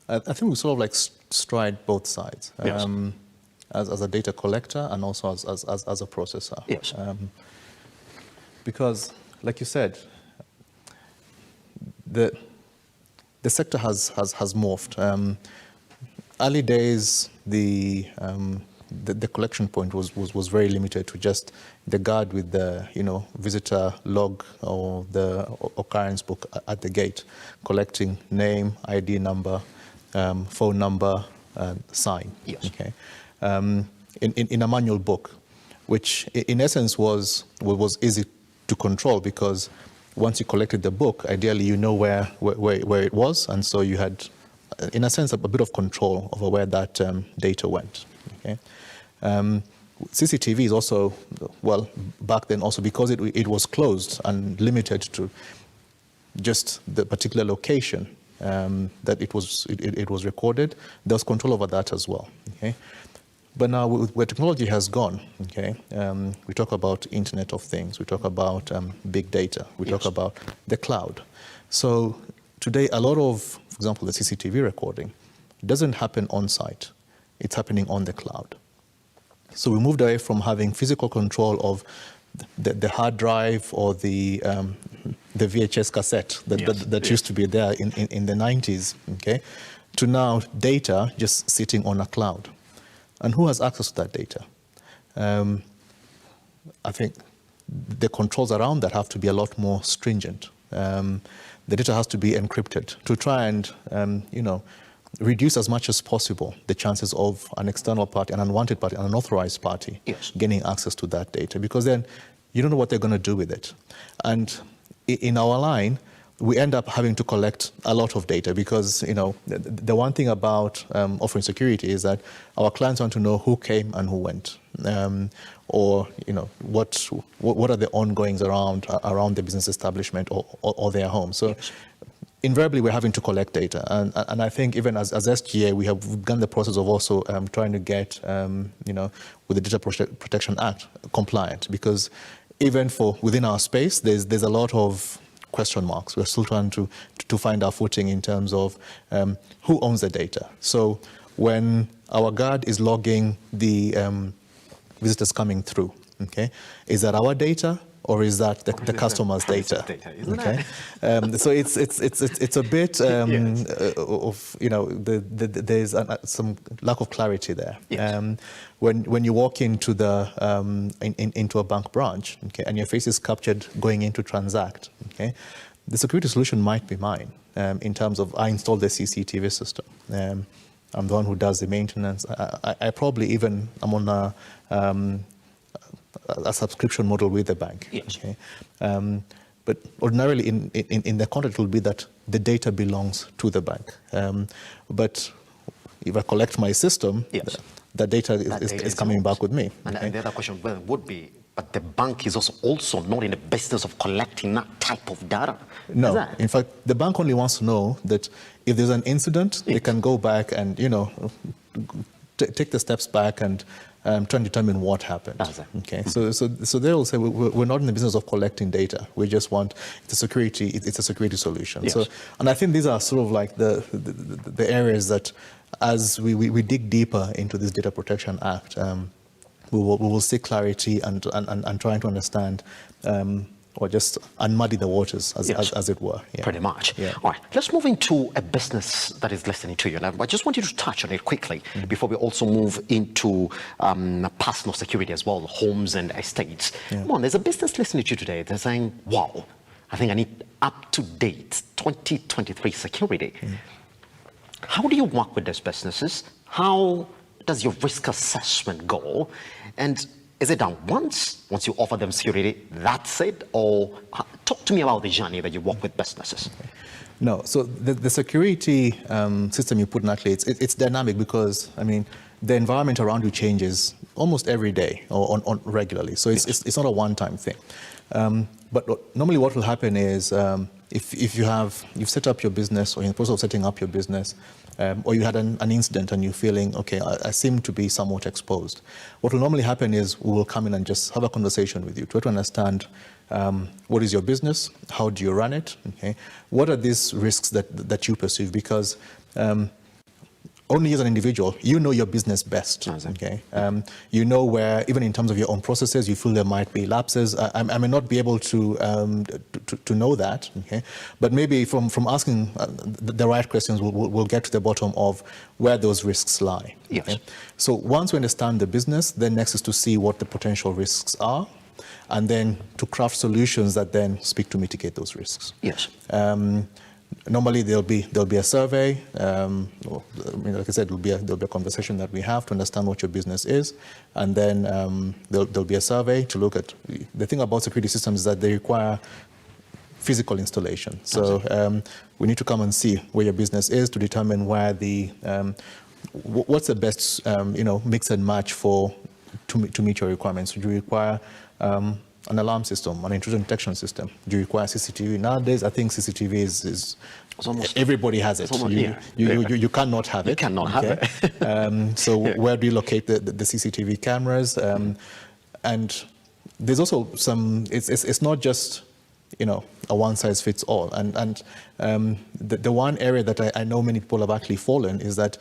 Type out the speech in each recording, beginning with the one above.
I think we sort of like stride both sides. Yes. As a data collector and also as a processor. Yes. Because, like you said, the sector has morphed. Early days, the collection point was very limited to just the guard with the visitor log or the occurrence book at the gate, collecting name, ID number, phone number, sign. Yes. Okay. In a manual book, which in essence was easy to control, because once you collected the book, ideally you know where it was, and so you had, in a sense, a bit of control over where that data went. Okay. CCTV is also, well, back then also, because it was closed and limited to just the particular location that it was recorded, there was control over that as well. Okay. But now, where technology has gone, okay, we talk about Internet of Things, we talk about big data, we talk about the cloud. So today, a lot of, for example, the CCTV recording doesn't happen on site. It's happening on the cloud. So we moved away from having physical control of the hard drive or the VHS cassette that used to be there in the 90s, okay, to now data just sitting on a cloud. And who has access to that data? I think the controls around that have to be a lot more stringent. The data has to be encrypted to try and, reduce as much as possible the chances of an external party, an unwanted party, an unauthorized party gaining access to that data, because then you don't know what they're going to do with it. And in our line, we end up having to collect a lot of data, because the one thing about offering security is that our clients want to know who came and who went, or what are the ongoings around the business establishment or their home. So invariably we're having to collect data, and I think even as SGA we have begun the process of also trying to get with the Data Protection Act compliant, because even for within our space there's a lot of question marks. We're still trying to find our footing in terms of who owns the data. So when our guard is logging the visitors coming through, okay, is that our data or is that the customer's data? Okay, so it's a bit of there's some lack of clarity there. Yes. When you walk into into a bank branch, okay, and your face is captured going in to transact, okay, the security solution might be mine in terms of I installed the CCTV system. I'm the one who does the maintenance. I probably even I'm on a subscription model with the bank. Yes. Okay? But ordinarily in the contract it will be that the data belongs to the bank. But if I collect my system, yes, that data is coming back with me. And, okay? And the other question would be, but the bank is also not in the business of collecting that type of data. No, in fact, the bank only wants to know that if there's an incident, they can go back and take the steps back and try and determine what happened. Okay, so they will say we're not in the business of collecting data. We just want it's a security solution. Yes. So, and I think these are sort of like the areas that, as we dig deeper into this Data Protection Act, we will seek clarity and trying to understand. Or just unmuddy the waters, as it were. Yeah. Pretty much. Yeah. All right, let's move into a business that is listening to you. Now, I just want you to touch on it quickly before we also move into personal security as well, homes and estates. Yeah. Come on, there's a business listening to you today. They're saying, wow, I think I need up-to-date 2023 security. How do you work with those businesses? How does your risk assessment go? And is it done once you offer them security, that's it? Or talk to me about the journey that you work with businesses. Okay. No, so the security system you put in Athlete, it's dynamic because, I mean, the environment around you changes almost every day or regularly. So it's not a one-time thing. But normally what will happen is if you've set up your business or in the process of setting up your business, or you had an incident and you're feeling, okay, I seem to be somewhat exposed. What will normally happen is we will come in and just have a conversation with you, try to understand what is your business, how do you run it, okay? What are these risks that you perceive? Because only as an individual, you know your business best, okay? You know where, even in terms of your own processes, you feel there might be lapses. I may not be able to know that, okay? But maybe from asking the right questions, we'll get to the bottom of where those risks lie. Yes. Okay? So once we understand the business, then next is to see what the potential risks are, and then to craft solutions that then speak to mitigate those risks. Yes. Normally there'll be a survey. Like I said, there'll be a conversation that we have to understand what your business is, and then there'll be a survey to look at. The thing about security systems is that they require physical installation. So we need to come and see where your business is to determine where what's the best mix and match to meet your requirements. Do you require an alarm system, an intrusion detection system? Do you require CCTV? Nowadays, I think CCTV is almost, everybody has it. You cannot have it. You cannot have it. So where do you locate the CCTV cameras? And there's also it's not just, a one size fits all. And the one area that I know many people have actually fallen is that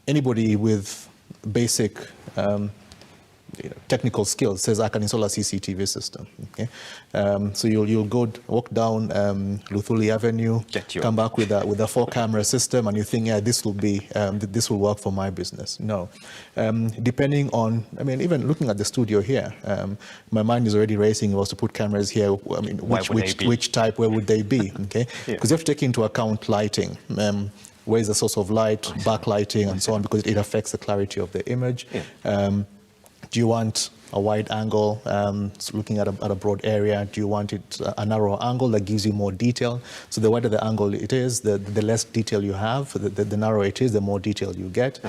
anybody with basic technical skills says I can install a CCTV system. Okay, so you'll walk down Luthuli Avenue, come back with a 4-camera system, and you think, yeah, this will work for my business. No, depending on, even looking at the studio here, my mind is already racing. If I was to put cameras here, which type, where would they be? Okay, because you have to take into account lighting. Where is the source of light, backlighting, and so on, because it affects the clarity of the image. Do you want a wide angle, looking at a broad area? Do you want it a narrow angle that gives you more detail? So the wider the angle it is, the less detail you have. The narrower it is, the more detail you get.